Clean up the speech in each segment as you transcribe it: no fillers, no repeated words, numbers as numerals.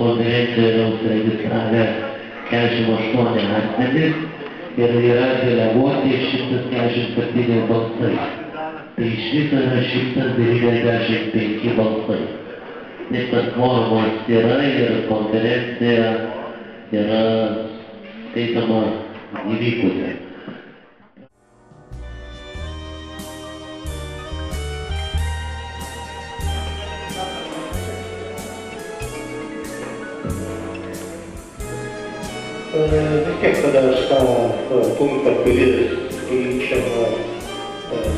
konferencijoje yra užsiregistravę 48 asmenys ir yra deleguoti 147 balsai. Tai iš viso yra 195 balsai. Taip kad kvorumas yra ir konferencija yra skaitoma įvykusi. Vis tiek tada aš tą punktą, kuris keičiama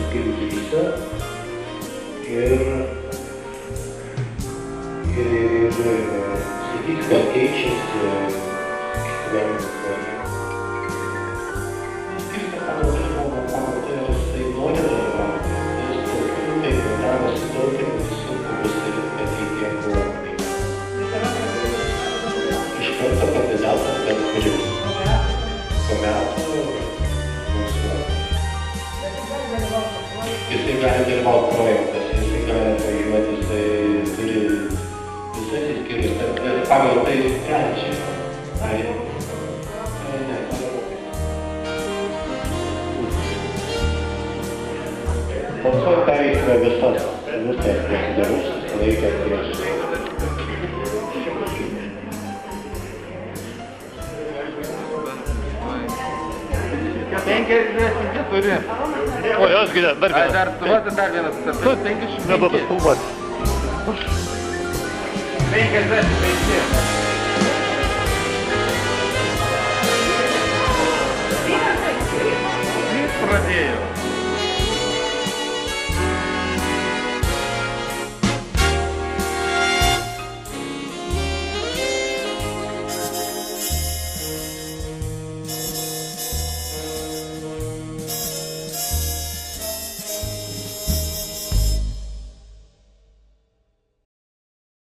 skaitysiu ir sakyti, kad keičiasi kiekvienas dalykas. Skirti pagal žmogą, pagal tai jisai nori dalyvauti, jis tokiu taip darosi tokiu sunku bus ir ateityje kovoti. Iš karto kandidatas bet kuris po metų balsuoti. Jisai gali dalyvauti projektas, jisai gali važiuoti, jisai turi visas įskirius, bet pagal tai sprendžia. Balsuoti pereikime visas procedūras, laikę prieš. Turi. O, jos gydė, dar vienas. Dar vienas. 55. Nebaba spalvas. 55. Pradėjo.